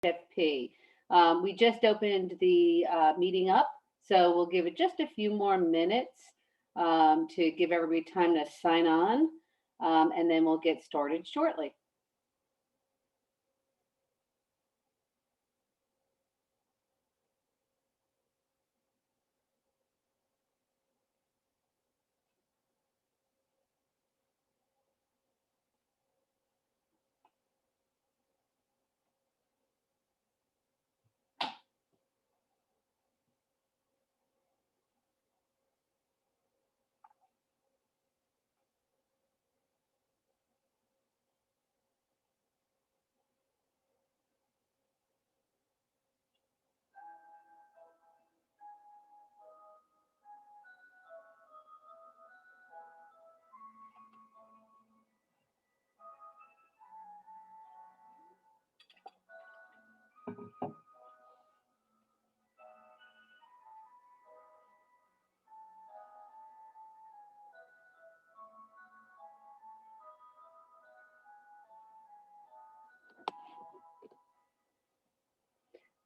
CHFP. We just opened the meeting up, so we'll give it just a few more minutes to give everybody time to sign on, and then we'll get started shortly.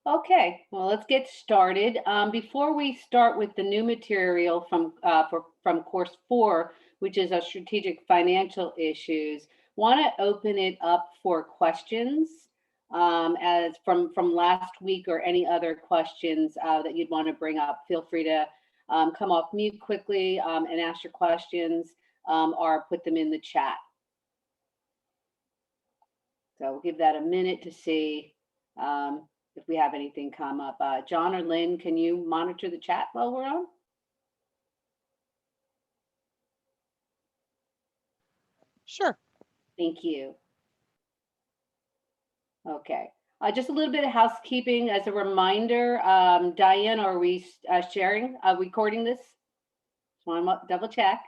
Okay, well, let's get started. Before we start with the new material from course 4, which is our strategic financial issues, want to open it up for questions as from last week or any other questions that you'd want to bring up. Feel free to come off mute quickly and ask your questions or put them in the chat. So we'll give that a minute to see if we have anything come up. John or Lynn, can you monitor the chat while we're on? Sure. Thank you. Okay. Just a little bit of housekeeping as a reminder. Diane, are we recording this? Just want to double check.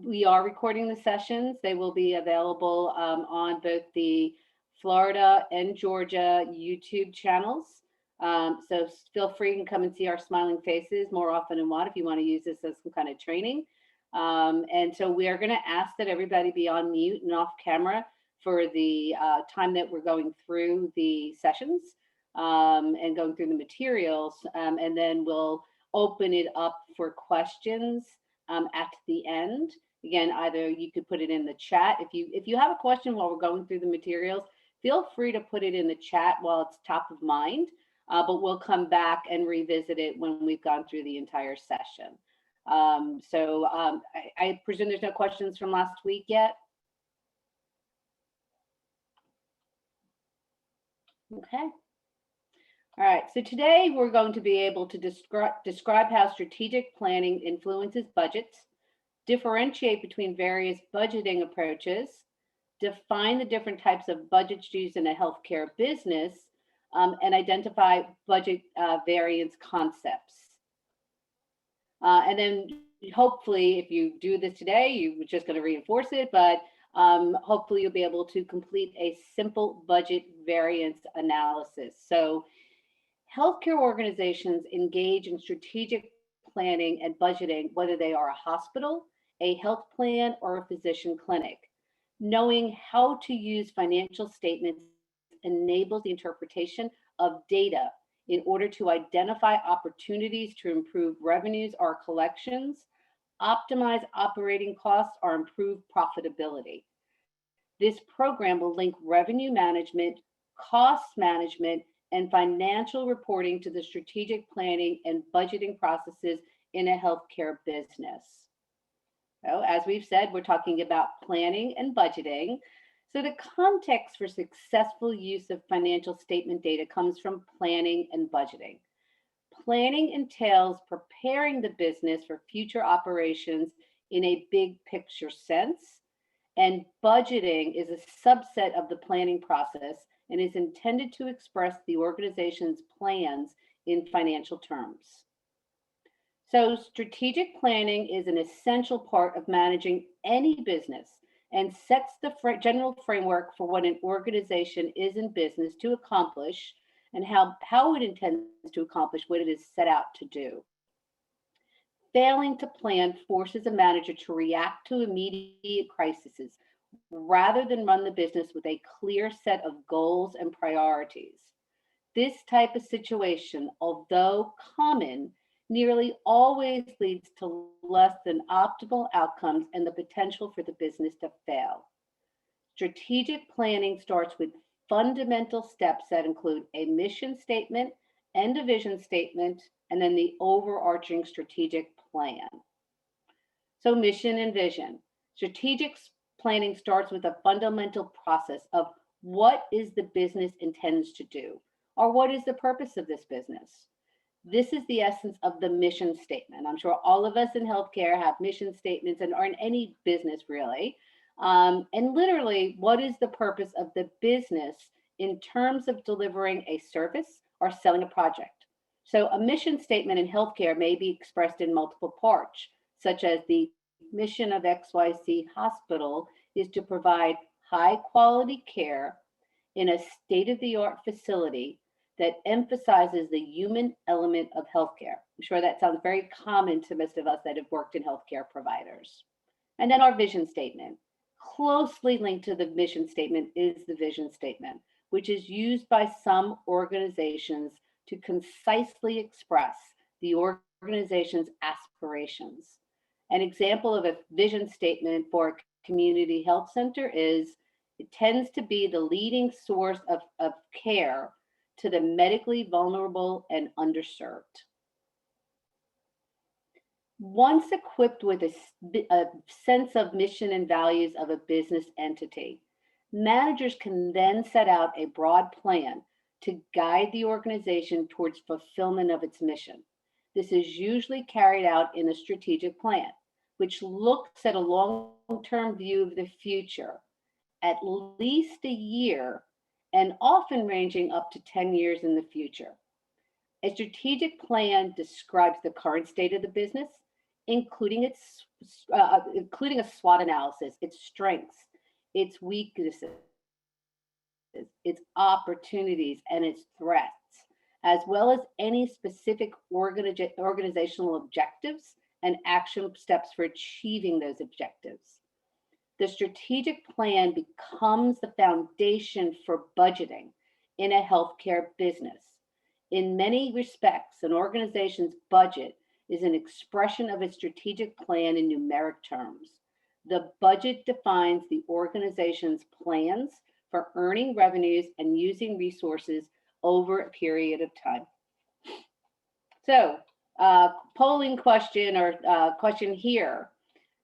We are recording the sessions. They will be available on both the Florida and Georgia YouTube channels. So feel free to come and see our smiling faces more often than not if you want to use this as some kind of training. And so we are going to ask that everybody be on mute and off camera for the time that we're going through the sessions and going through the materials. And then we'll open it up for questions at the end. Again, either you could put it in the chat. If you have a question while we're going through the materials, feel free to put it in the chat while it's top of mind, but we'll come back and revisit it when we've gone through the entire session. I presume there's no questions from last week yet? Okay. All right, so today we're going to be able to describe how strategic planning influences budgets, differentiate between various budgeting approaches, define the different types of budgets used in a healthcare business, and identify budget variance concepts. And then hopefully, if you do this today, you're just going to reinforce it, but hopefully you'll be able to complete a simple budget variance analysis. So healthcare organizations engage in strategic planning and budgeting, whether they are a hospital, a health plan, or a physician clinic. Knowing how to use financial statements enables the interpretation of data in order to identify opportunities to improve revenues or collections, optimize operating costs, or improve profitability. This program will link revenue management, cost management, and financial reporting to the strategic planning and budgeting processes in a healthcare business. So as we've said, we're talking about planning and budgeting. So the context for successful use of financial statement data comes from planning and budgeting. Planning entails preparing the business for future operations in a big picture sense, and budgeting is a subset of the planning process and is intended to express the organization's plans in financial terms. So strategic planning is an essential part of managing any business and sets the general framework for what an organization is in business to accomplish and how it intends to accomplish what it is set out to do. Failing to plan forces a manager to react to immediate crises rather than run the business with a clear set of goals and priorities. This type of situation, although common, nearly always leads to less than optimal outcomes and the potential for the business to fail. Strategic planning starts with fundamental steps that include a mission statement and a vision statement, and then the overarching strategic plan. So, mission and vision. Strategic planning starts with a fundamental process of what is the business intends to do, or what is the purpose of this business. This is the essence of the mission statement. I'm sure all of us in healthcare have mission statements and are in any business really. And literally, what is the purpose of the business in terms of delivering a service or selling a project? So, a mission statement in healthcare may be expressed in multiple parts, such as the mission of XYZ Hospital is to provide high quality care in a state of the art facility that emphasizes the human element of healthcare. I'm sure that sounds very common to most of us that have worked in healthcare providers. And then our vision statement. Closely linked to the mission statement is the vision statement, which is used by some organizations to concisely express the organization's aspirations. An example of a vision statement for a community health center is it tends to be the leading source of care to the medically vulnerable and underserved. Once equipped with a sense of mission and values of a business entity, managers can then set out a broad plan to guide the organization towards fulfillment of its mission. This is usually carried out in a strategic plan, which looks at a long-term view of the future, at least a year, and often ranging up to 10 years in the future. A strategic plan describes the current state of the business, including including a SWOT analysis, its strengths, its weaknesses, its opportunities, and its threats, as well as any specific organizational objectives and action steps for achieving those objectives. The strategic plan becomes the foundation for budgeting in a healthcare business. In many respects, an organization's budget is an expression of its strategic plan in numeric terms. The budget defines the organization's plans for earning revenues and using resources over a period of time. So, polling question or question here.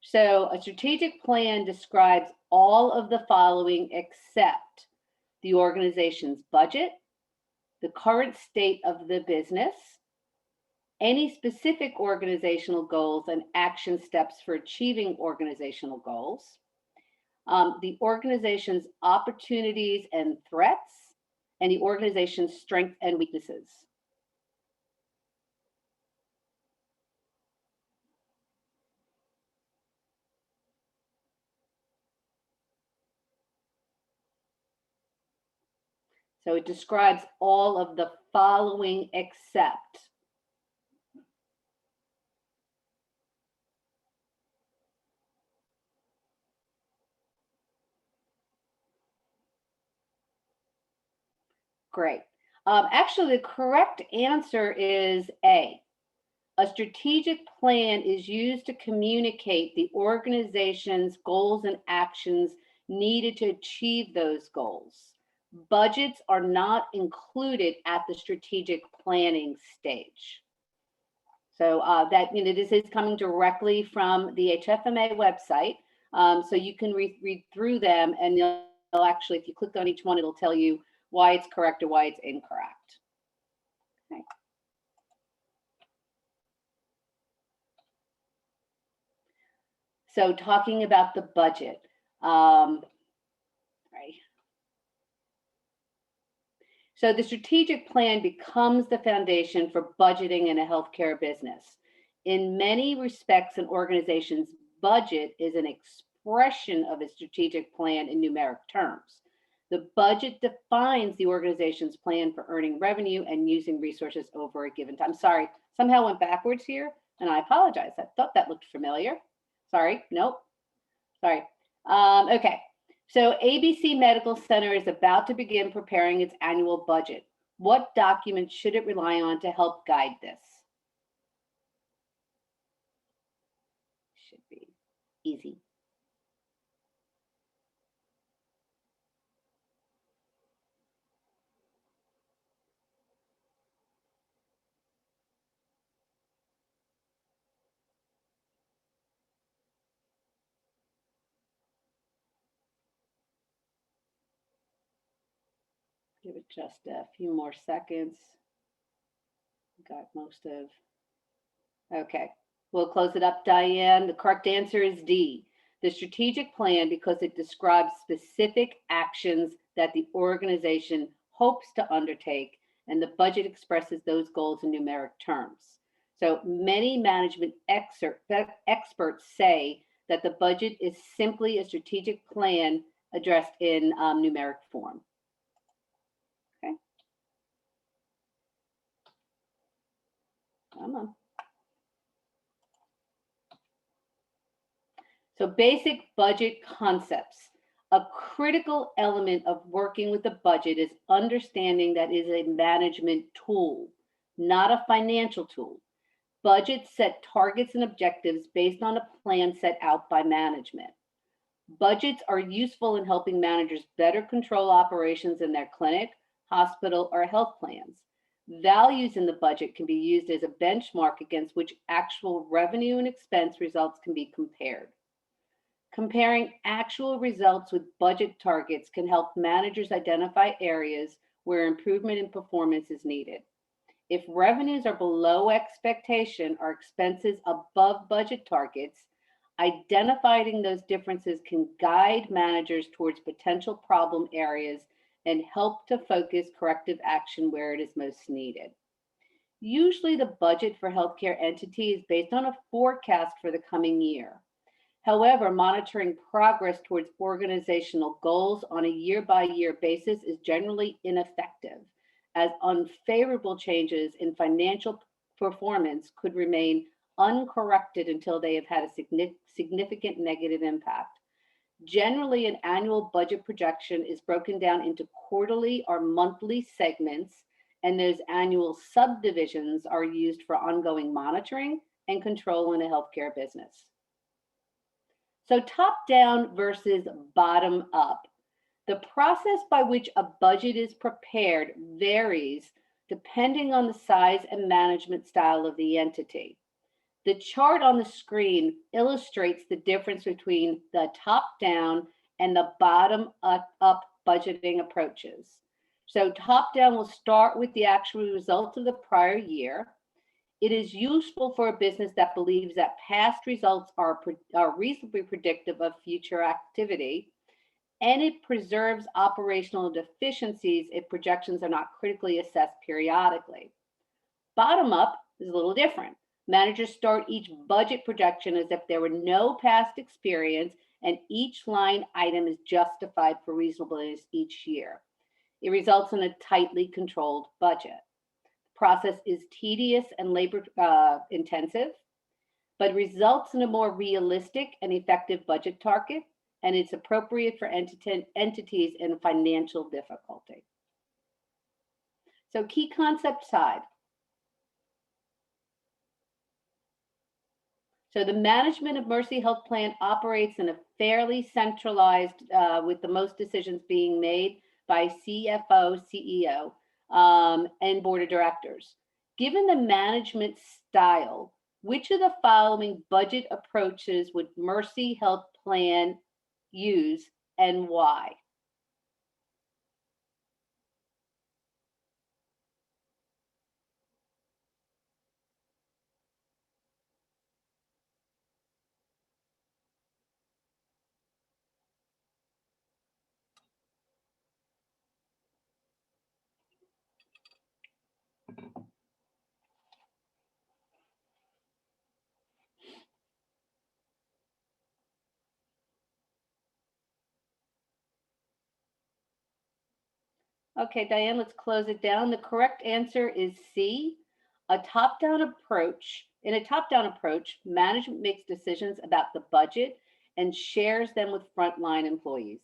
So, a strategic plan describes all of the following except the organization's budget, the current state of the business, any specific organizational goals and action steps for achieving organizational goals, the organization's opportunities and threats, and the organization's strengths and weaknesses. So it describes all of the following except. Great. Actually, the correct answer is A. A strategic plan is used to communicate the organization's goals and actions needed to achieve those goals. Budgets are not included at the strategic planning stage. So this is coming directly from the HFMA website. So you can read through them, and they'll actually, if you click on each one, it'll tell you why it's correct or why it's incorrect. Okay. So talking about the budget, right. So the strategic plan becomes the foundation for budgeting in a healthcare business. In many respects, an organization's budget is an expression of its strategic plan in numeric terms. The budget defines the organization's plan for earning revenue and using resources over a given time. Sorry, somehow went backwards here, and I apologize. I thought that looked familiar. Sorry, nope. Sorry. Okay. So ABC Medical Center is about to begin preparing its annual budget. What document should it rely on to help guide this? Should be easy. Give it just a few more seconds. Got most of. Okay, we'll close it up, Diane. The correct answer is D, the strategic plan, because it describes specific actions that the organization hopes to undertake, and the budget expresses those goals in numeric terms. So many management experts say that the budget is simply a strategic plan addressed in numeric form. Okay, come on. So basic budget concepts. A critical element of working with the budget is understanding that it is a management tool, not a financial tool. Budgets set targets and objectives based on a plan set out by management. Budgets are useful in helping managers better control operations in their clinic, hospital, or health plans. Values in the budget can be used as a benchmark against which actual revenue and expense results can be compared. Comparing actual results with budget targets can help managers identify areas where improvement in performance is needed. If revenues are below expectation or expenses above budget targets, identifying those differences can guide managers towards potential problem areas and help to focus corrective action where it is most needed. Usually, the budget for healthcare entity is based on a forecast for the coming year. However, monitoring progress towards organizational goals on a year-by-year basis is generally ineffective, as unfavorable changes in financial performance could remain uncorrected until they have had a significant negative impact. Generally, an annual budget projection is broken down into quarterly or monthly segments, and those annual subdivisions are used for ongoing monitoring and control in a healthcare business. So top down versus bottom up. The process by which a budget is prepared varies depending on the size and management style of the entity. The chart on the screen illustrates the difference between the top down and the bottom up budgeting approaches. So top down will start with the actual results of the prior year. It is useful for a business that believes that past results are reasonably predictive of future activity, and it preserves operational deficiencies if projections are not critically assessed periodically. Bottom up is a little different. Managers start each budget projection as if there were no past experience, and each line item is justified for reasonableness each year. It results in a tightly controlled budget. Process is tedious and labor intensive, but results in a more realistic and effective budget target, and it's appropriate for entities in financial difficulty. So key concept side. So the management of Mercy Health Plan operates in a fairly centralized, with the most decisions being made by CFO, CEO, and board of directors. Given the management style, which of the following budget approaches would Mercy Health Plan use and why? Okay, Diane, let's close it down. The correct answer is C, a top-down approach. In a top-down approach, management makes decisions about the budget and shares them with frontline employees.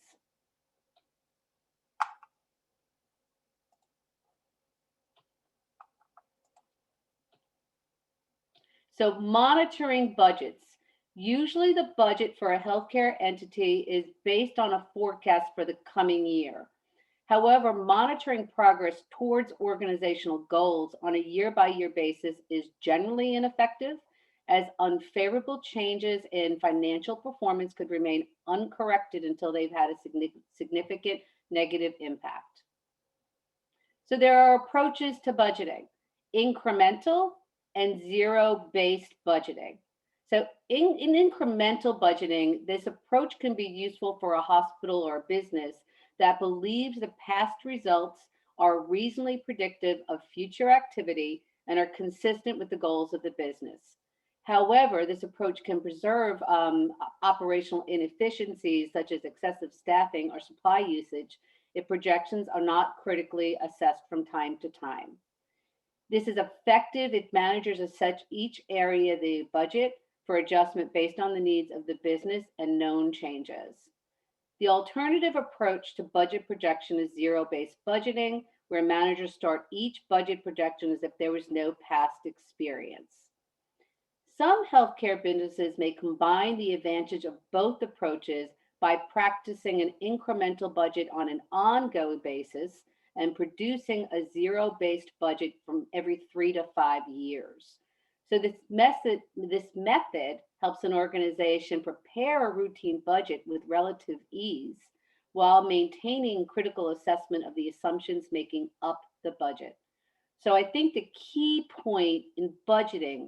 So monitoring budgets. Usually the budget for a healthcare entity is based on a forecast for the coming year. However, monitoring progress towards organizational goals on a year-by-year basis is generally ineffective, as unfavorable changes in financial performance could remain uncorrected until they've had a significant negative impact. So there are approaches to budgeting: incremental and zero-based budgeting. So in incremental budgeting, this approach can be useful for a hospital or a business that believes the past results are reasonably predictive of future activity and are consistent with the goals of the business. However, this approach can preserve operational inefficiencies such as excessive staffing or supply usage if projections are not critically assessed from time to time. This is effective if managers assess each area of the budget for adjustment based on the needs of the business and known changes. The alternative approach to budget projection is zero-based budgeting, where managers start each budget projection as if there was no past experience. Some healthcare businesses may combine the advantage of both approaches by practicing an incremental budget on an ongoing basis and producing a zero-based budget from every 3 to 5 years. So this method helps an organization prepare a routine budget with relative ease while maintaining critical assessment of the assumptions making up the budget. So I think the key point in budgeting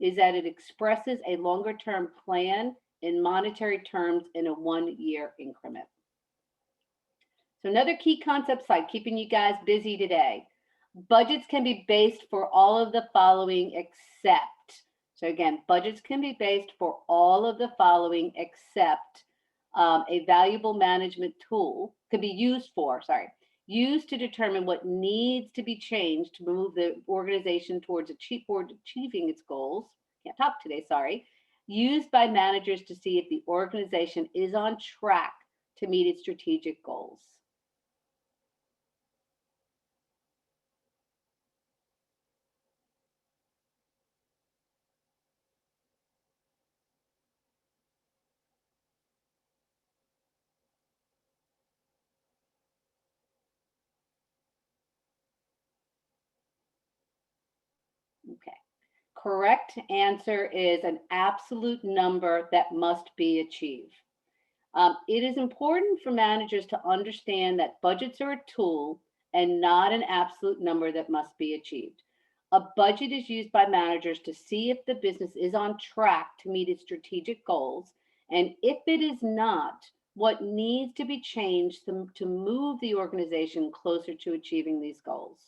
is that it expresses a longer term plan in monetary terms in a 1-year increment. So another key concept slide, keeping you guys busy today. Budgets can be based for all of the following except. So again, budgets can be based for all of the following except a valuable management tool could be used to determine what needs to be changed to move the organization towards achieving its goals. Can't talk today, sorry. Used by managers to see if the organization is on track to meet its strategic goals. Okay. Correct answer is an absolute number that must be achieved. It is important for managers to understand that budgets are a tool and not an absolute number that must be achieved. A budget is used by managers to see if the business is on track to meet its strategic goals, and if it is not, what needs to be changed to move the organization closer to achieving these goals.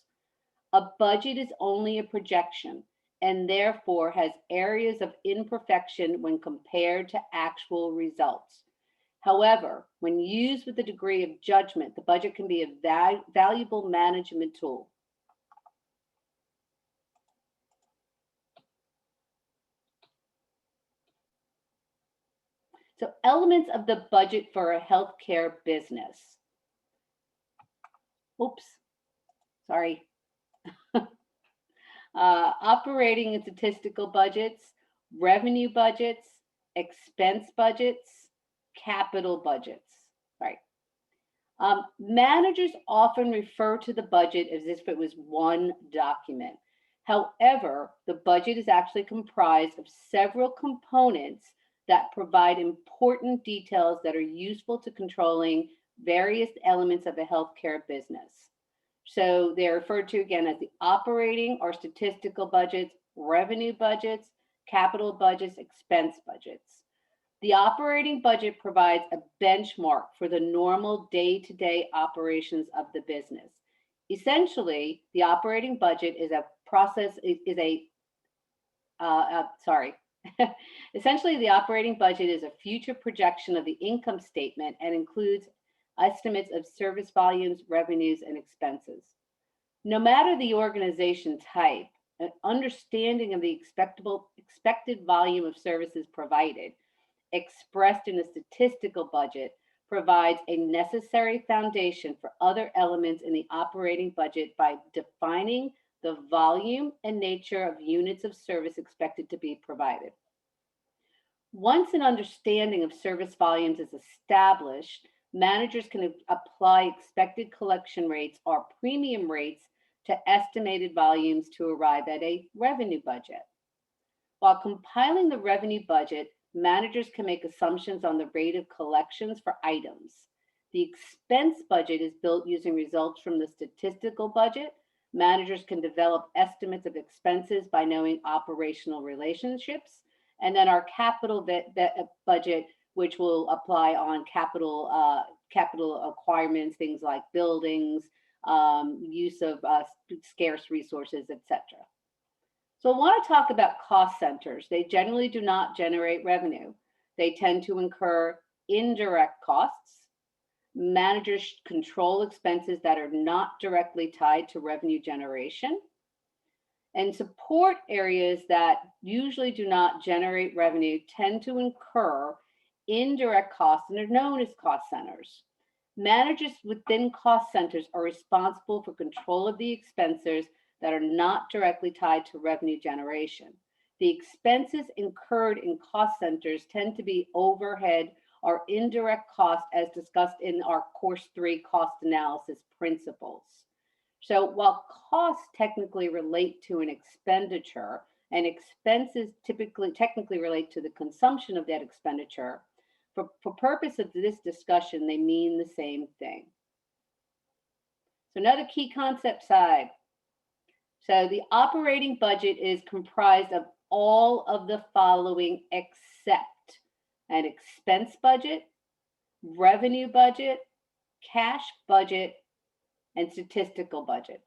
A budget is only a projection and therefore has areas of imperfection when compared to actual results. However, when used with a degree of judgment, the budget can be a valuable management tool. So elements of the budget for a healthcare business. Oops, sorry. Operating and statistical budgets, revenue budgets, expense budgets, capital budgets, right? Managers often refer to the budget as if it was one document. However, the budget is actually comprised of several components that provide important details that are useful to controlling various elements of a healthcare business. So they're referred to again as the operating or statistical budgets, revenue budgets, capital budgets, expense budgets. The operating budget provides a benchmark for the normal day-to-day operations of the business. Essentially, the operating budget is a process, Essentially, the operating budget is a future projection of the income statement and includes estimates of service volumes, revenues, and expenses. No matter the organization type, an understanding of the expected volume of services provided, expressed in a statistical budget, provides a necessary foundation for other elements in the operating budget by defining the volume and nature of units of service expected to be provided. Once an understanding of service volumes is established, managers can apply expected collection rates or premium rates to estimated volumes to arrive at a revenue budget. While compiling the revenue budget, managers can make assumptions on the rate of collections for items. The expense budget is built using results from the statistical budget. Managers can develop estimates of expenses by knowing operational relationships. And then our capital budget, which will apply on capital requirements, things like buildings, use of scarce resources, etc. So I want to talk about cost centers. They generally do not generate revenue. They tend to incur indirect costs. Managers control expenses that are not directly tied to revenue generation. And support areas that usually do not generate revenue tend to incur indirect costs and are known as cost centers. Managers within cost centers are responsible for control of the expenses that are not directly tied to revenue generation. The expenses incurred in cost centers tend to be overhead or indirect costs as discussed in our course 3 cost analysis principles. So while costs technically relate to an expenditure and expenses technically relate to the consumption of that expenditure, for purpose of this discussion, they mean the same thing. So another key concept side. So the operating budget is comprised of all of the following except an expense budget, revenue budget, cash budget, and statistical budget.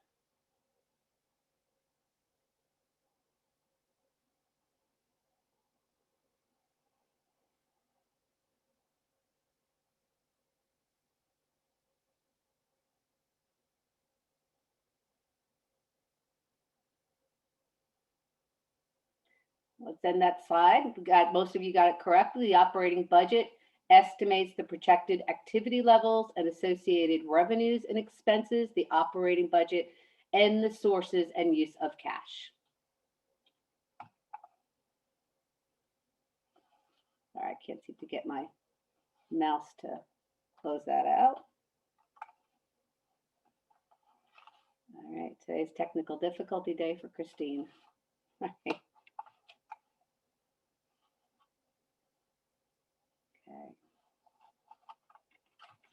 Let's end that slide. Most of you got it correctly. The operating budget estimates the projected activity levels and associated revenues and expenses, the operating budget, and the sources and use of cash. All right, I can't seem to get my mouse to close that out. All right, today's technical difficulty day for Christine. All right. Okay.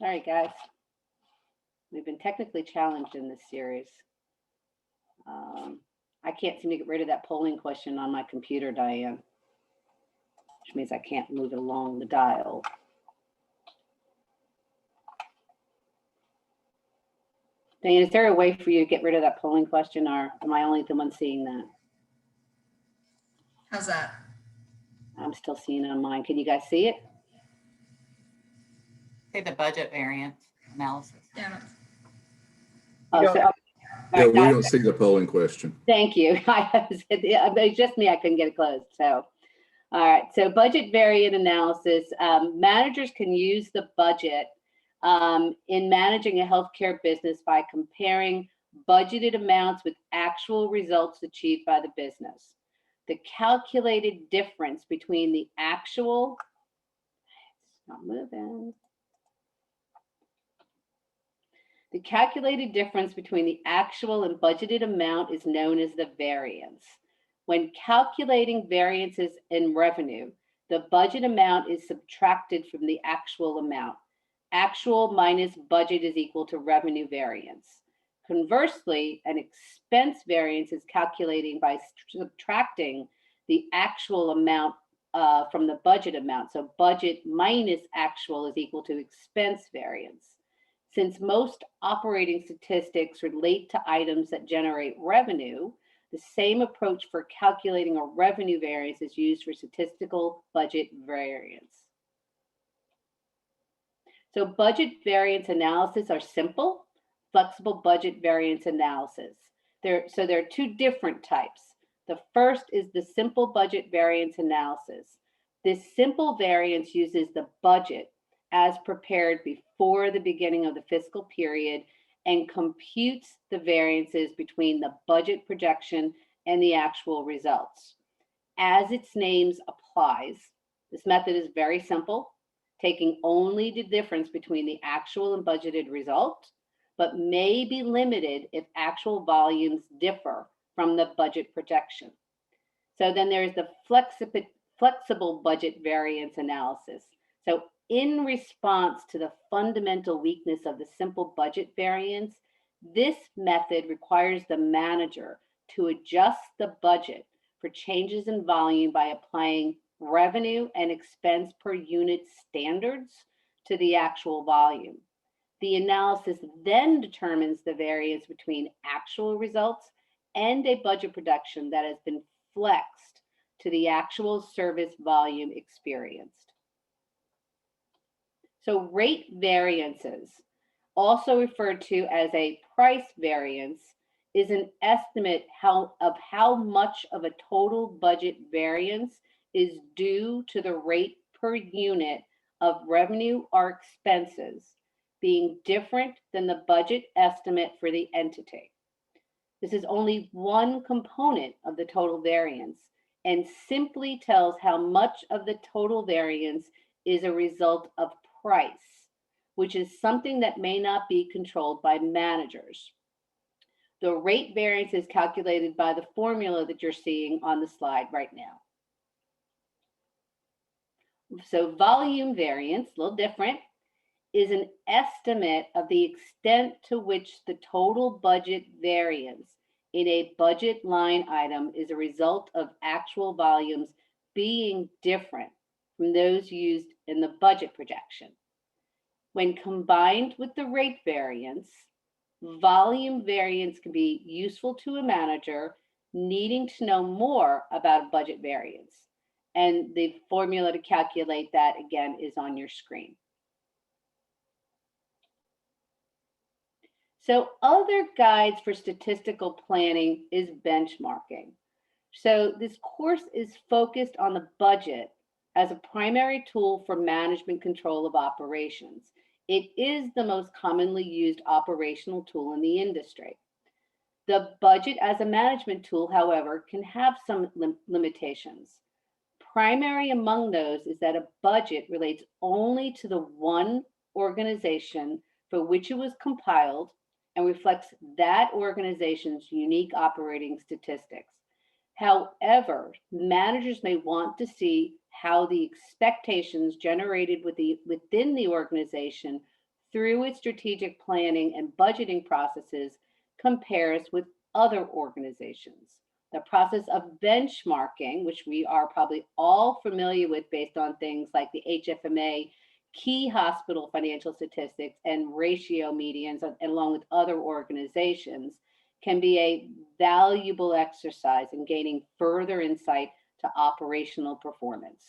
All right, guys. We've been technically challenged in this series. I can't seem to get rid of that polling question on my computer, Diane, which means I can't move it along the dial. Diane, is there a way for you to get rid of that polling question, or am I only the one seeing that? How's that? I'm still seeing it on mine. Can you guys see it? Say the budget variance analysis. Yeah. Oh, so, Yeah, we don't see the polling question. thank you. It's just me, I couldn't get it closed. So, all right. So budget variance analysis, managers can use the budget in managing a healthcare business by comparing budgeted amounts with actual results achieved by the business. The calculated difference between the actual, it's not moving. The calculated difference between the actual and budgeted amount is known as the variance. When calculating variances in revenue, the budget amount is subtracted from the actual amount. Actual minus budget is equal to revenue variance. Conversely, an expense variance is calculating by subtracting the actual amount from the budget amount. So budget minus actual is equal to expense variance. Since most operating statistics relate to items that generate revenue, the same approach for calculating a revenue variance is used for statistical budget variance. So budget variance analysis are simple, flexible budget variance analysis. There are two different types. The first is the simple budget variance analysis. This simple variance uses the budget as prepared before the beginning of the fiscal period and computes the variances between the budget projection and the actual results. As its name applies, this method is very simple, taking only the difference between the actual and budgeted result, but may be limited if actual volumes differ from the budget projection. So then there's the flexible budget variance analysis. So in response to the fundamental weakness of the simple budget variance, this method requires the manager to adjust the budget for changes in volume by applying revenue and expense per unit standards to the actual volume. The analysis then determines the variance between actual results and a budget projection that has been flexed to the actual service volume experienced. So rate variances, also referred to as a price variance, is an estimate of how much of a total budget variance is due to the rate per unit of revenue or expenses being different than the budget estimate for the entity. This is only one component of the total variance and simply tells how much of the total variance is a result of price, which is something that may not be controlled by managers. The rate variance is calculated by the formula that you're seeing on the slide right now. So volume variance, a little different, is an estimate of the extent to which the total budget variance in a budget line item is a result of actual volumes being different from those used in the budget projection. When combined with the rate variance, volume variance can be useful to a manager needing to know more about budget variance. And the formula to calculate that, again, is on your screen. So other guides for statistical planning is benchmarking. So this course is focused on the budget as a primary tool for management control of operations. It is the most commonly used operational tool in the industry. The budget as a management tool, however, can have some limitations. Primary among those is that a budget relates only to the one organization for which it was compiled and reflects that organization's unique operating statistics. However, managers may want to see how the expectations generated within the organization through its strategic planning and budgeting processes compares with other organizations. The process of benchmarking, which we are probably all familiar with based on things like the HFMA key hospital financial statistics and ratio medians, along with other organizations, can be a valuable exercise in gaining further insight to operational performance.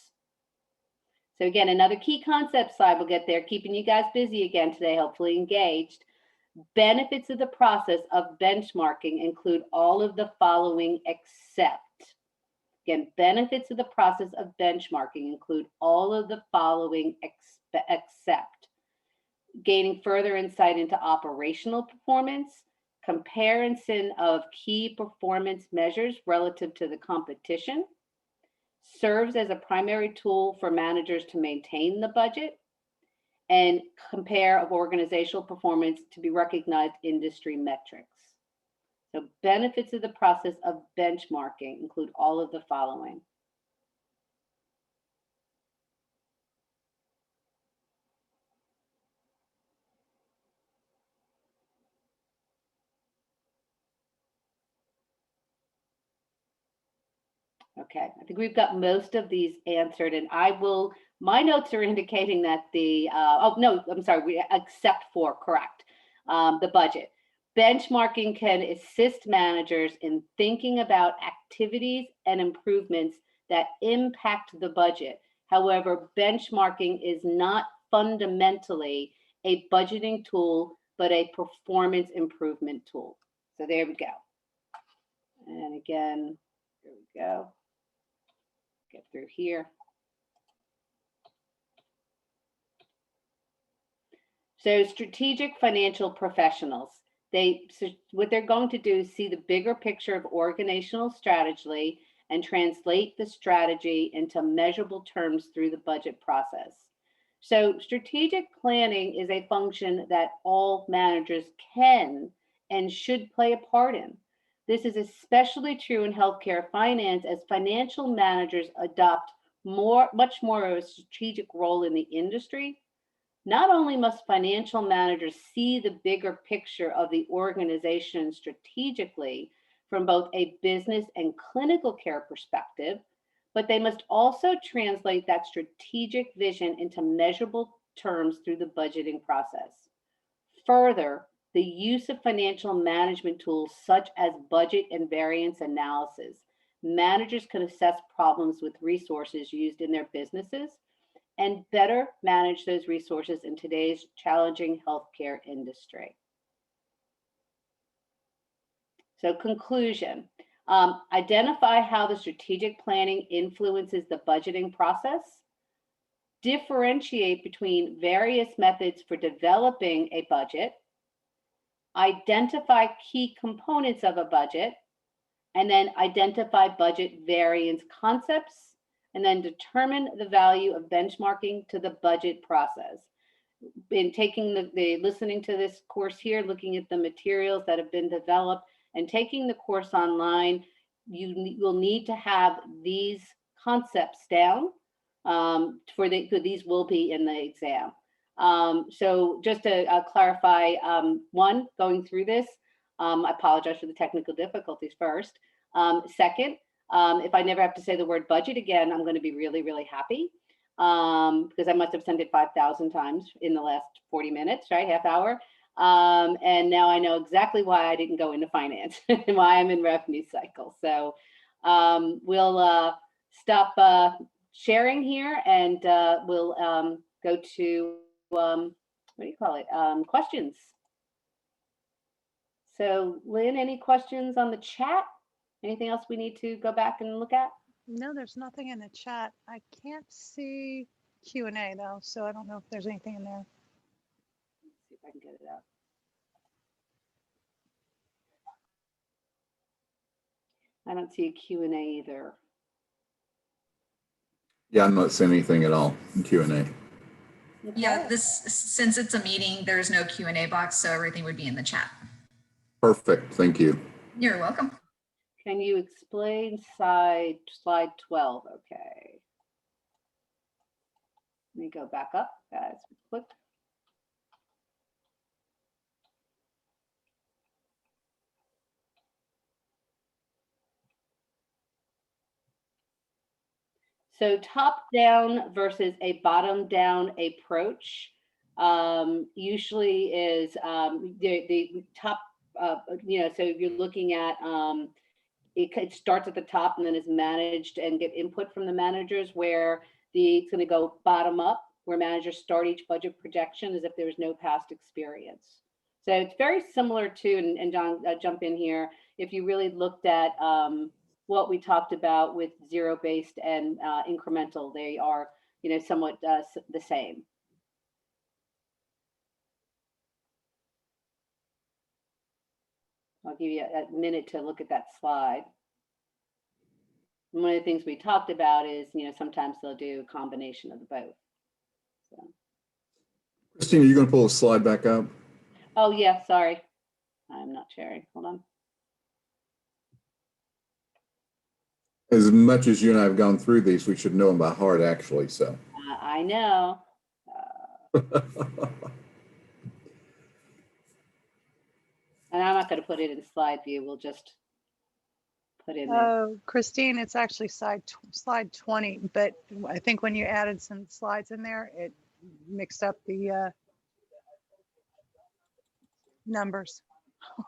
So again, another key concept slide, we'll get there, keeping you guys busy again today, hopefully engaged. Benefits of the process of benchmarking include all of the following except. Again, benefits of the process of benchmarking include all of the following except. Gaining further insight into operational performance, comparison of key performance measures relative to the competition, serves as a primary tool for managers to maintain the budget, and compare of organizational performance to be recognized industry metrics. So benefits of the process of benchmarking include all of the following. Okay, I think we've got most of these answered, and my notes are indicating that except for, correct, the budget. Benchmarking can assist managers in thinking about activities and improvements that impact the budget. However, benchmarking is not fundamentally a budgeting tool, but a performance improvement tool. So there we go. And again, here we go. Get through here. So strategic financial professionals. So what they're going to do is see the bigger picture of organizational strategy and translate the strategy into measurable terms through the budget process. So strategic planning is a function that all managers can and should play a part in. This is especially true in healthcare finance as financial managers adopt much more of a strategic role in the industry. Not only must financial managers see the bigger picture of the organization strategically from both a business and clinical care perspective, but they must also translate that strategic vision into measurable terms through the budgeting process. Further, the use of financial management tools such as budget and variance analysis, managers can assess problems with resources used in their businesses and better manage those resources in today's challenging healthcare industry. So conclusion, identify how the strategic planning influences the budgeting process, differentiate between various methods for developing a budget, identify key components of a budget, and then identify budget variance concepts, and then determine the value of benchmarking to the budget process. In taking listening to this course here, looking at the materials that have been developed and taking the course online, you will need to have these concepts down these will be in the exam. So just to clarify, one, going through this, I apologize for the technical difficulties first. Second, if I never have to say the word budget again, I'm going to be really, really happy because I must have sent it 5,000 times in the last 40 minutes, right? Half hour. And now I know exactly why I didn't go into finance and why I'm in revenue cycle. So we'll stop sharing here and we'll go to, what do you call it? Questions. So Lynn, any questions on the chat? Anything else we need to go back and look at? No, there's nothing in the chat. I can't see Q&A though, so I don't know if there's anything in there. Let's see if I can get it out. I don't see a Q&A either. Yeah, I'm not seeing anything at all in Q&A. Okay. Yeah, since it's a meeting, there's no Q&A box, so everything would be in the chat. Perfect, thank you. You're welcome. Can you explain slide 12? Okay. Let me go back up, guys. Quick. So top down versus a bottom down approach usually is the top, so if you're looking at it starts at the top and then is managed and get input from the managers where it's going to go bottom up, where managers start each budget projection as if there was no past experience. So it's very similar to, and John, jump in here, if you really looked at what we talked about with zero-based and incremental, they are, somewhat the same. I'll give you a minute to look at that slide. One of the things we talked about is, sometimes they'll do a combination of the both. So. Christine, are you going to pull the slide back up? Oh, yeah, sorry. I'm not sharing. Hold on. As much as you and I have gone through these, we should know them by heart, actually. So. I know. And I'm not going to put it in slide view. We'll just put in there. Oh, Christine, it's actually slide 20, but I think when you added some slides in there, it mixed up the numbers,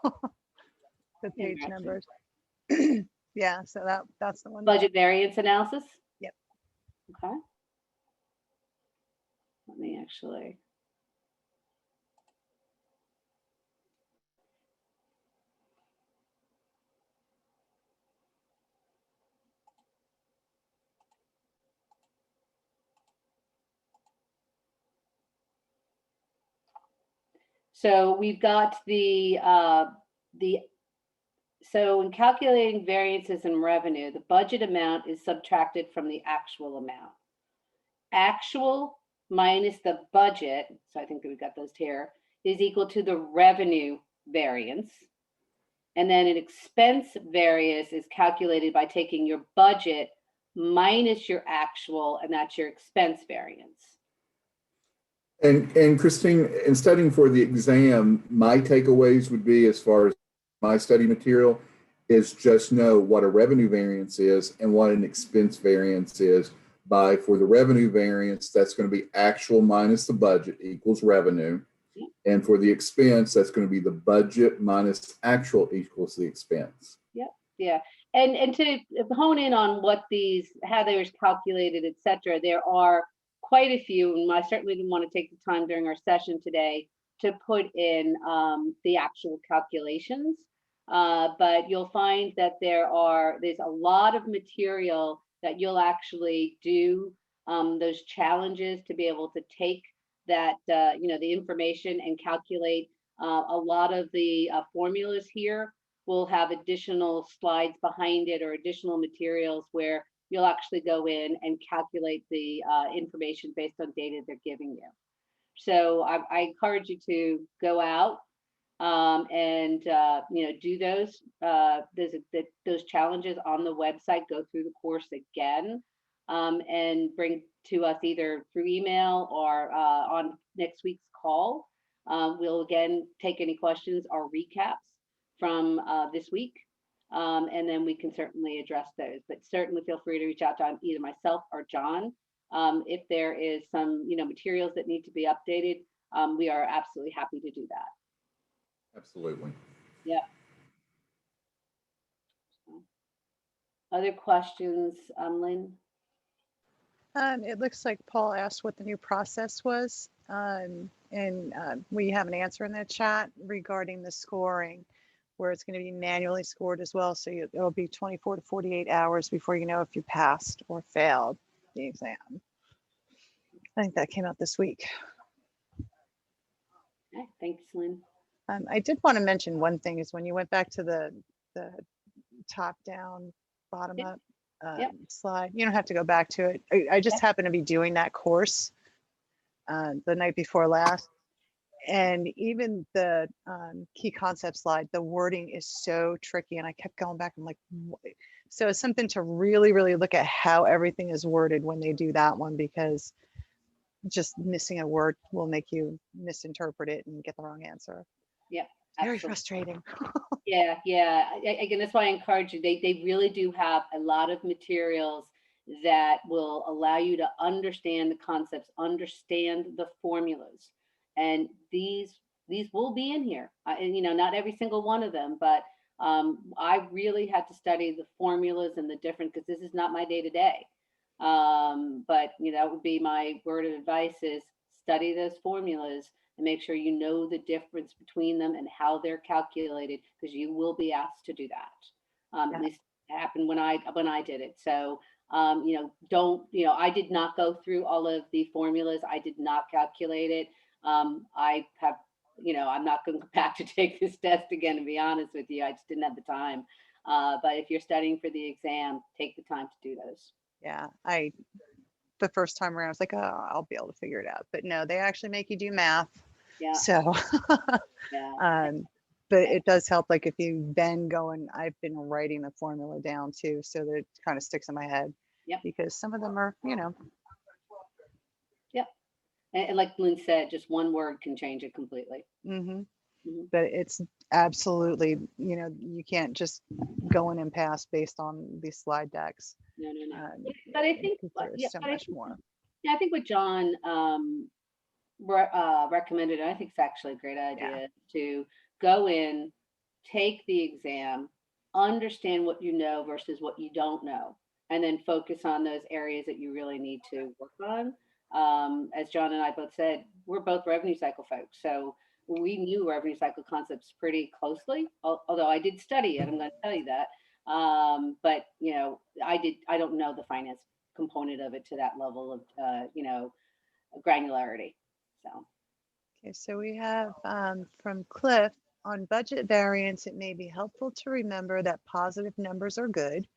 the page numbers. Yeah, so that's the one. Budget variance analysis? Yep. Okay. Let me actually. So we've got so in calculating variances in revenue, the budget amount is subtracted from the actual amount. Actual minus the budget, so I think that we got those here, is equal to the revenue variance. And then an expense variance is calculated by taking your budget minus your actual, and that's your expense variance. And Christine, in studying for the exam, my takeaways would be, as far as my study material, is just know what a revenue variance is and what an expense variance is. For the revenue variance, that's going to be actual minus the budget equals revenue. And for the expense, that's going to be the budget minus actual equals the expense. Yep. Yeah. And to hone in on what how they were calculated, et cetera, there are quite a few, and I certainly didn't want to take the time during our session today to put in the actual calculations. But you'll find that there's a lot of material that you'll actually do those challenges to be able to take that, the information and calculate a lot of the formulas here. Will have additional slides behind it or additional materials where you'll actually go in and calculate the information based on data they're giving you. So I encourage you to go out and do those challenges on the website, go through the course again, and bring to us either through email or on next week's call. We'll again take any questions or recaps from this week, and then we can certainly address those. But certainly feel free to reach out to either myself or John if there is some materials that need to be updated. We are absolutely happy to do that. Absolutely. Yeah. Other questions, Lynn? It looks like Paul asked what the new process was, and we have an answer in the chat regarding the scoring, where it's going to be manually scored as well. So it'll be 24 to 48 hours before you know if you passed or failed the exam. I think that came out this week. Okay, thanks, Lynn. I did want to mention one thing is when you went back to the top down, bottom up slide, you don't have to go back to it. I just happened to be doing that course the night before last. And even the key concept slide, the wording is so tricky. And I kept going back. I'm like, what? So it's something to really, really look at how everything is worded when they do that one, because just missing a word will make you misinterpret it and get the wrong answer. Yeah. Very Absolutely. frustrating. Yeah. Again, that's why I encourage you. They really do have a lot of materials that will allow you to understand the concepts, understand the formulas. And these will be in here. And not every single one of them, but I really had to study the formulas and the different, because this is not my day-to-day. But that would be my word of advice, is study those formulas and make sure you know the difference between them and how they're calculated, because you will be asked to do that. At least it happened when I did it. So I did not go through all of the formulas. I did not calculate it. I have, I'm not going to go back to take this test again, to be honest with you. I just didn't have the time. But if you're studying for the exam, take the time to do those. Yeah, the first time around, I was like, oh, I'll be able to figure it out. But no, they actually make you do math. Yeah. So, Yeah. but it does help. Like if you've been going, I've been writing the formula down too, so that it kind of sticks in my head. Yep. Because some of them are, Yep. And like Lynn said, just one word can change it completely. Mm-hmm. Mm-hmm. But it's absolutely, you can't just go in and pass based on these slide decks. No. But I think there's so much more. Yeah, I think what John recommended, and I think it's actually a great idea, to go in, take the exam, understand what you know versus what you don't know, and then focus on those areas that you really need to work on. As John and I both said, we're both revenue cycle folks, so we knew revenue cycle concepts pretty closely, although I did study it, I'm going to tell you that. But I don't know the finance component of it to that level of granularity. So Okay, so we have from Cliff, on budget variance, it may be helpful to remember that positive numbers are good.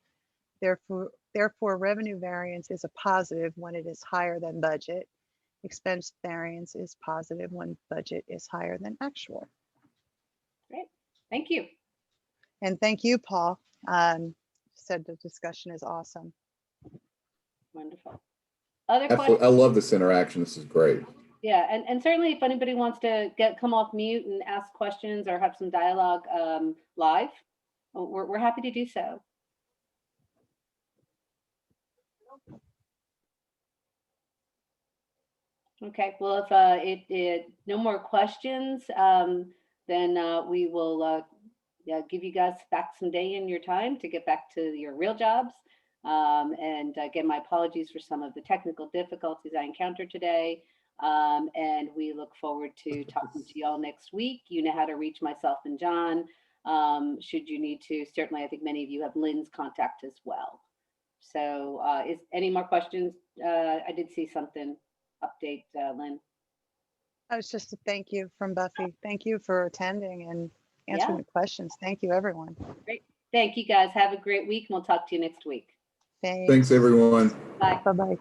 Therefore, revenue variance is a positive when it is higher than budget. Expense variance is positive when budget is higher than actual. Great. Thank you. And thank you, Paul. Said the discussion is awesome. Wonderful. Other Absolutely. questions? I love this interaction. This is great. Yeah, and certainly if anybody wants to come off mute and ask questions or have some dialogue live, we're happy to do so. Okay, well, if no more questions, then we will give you guys back some day in your time to get back to your real jobs. And again, my apologies for some of the technical difficulties I encountered today. And we look forward to talking to you all next week. You know how to reach myself and John. Should you need to, certainly, I think many of you have Lynn's contact as well. So is any more questions? I did see something update, Lynn. That was just a thank you from Buffy. Thank you for attending and answering the questions. Thank you, everyone. Great. Thank you, guys. Have a great week, and we'll talk to you next week. Thanks, everyone. Bye. Bye-bye.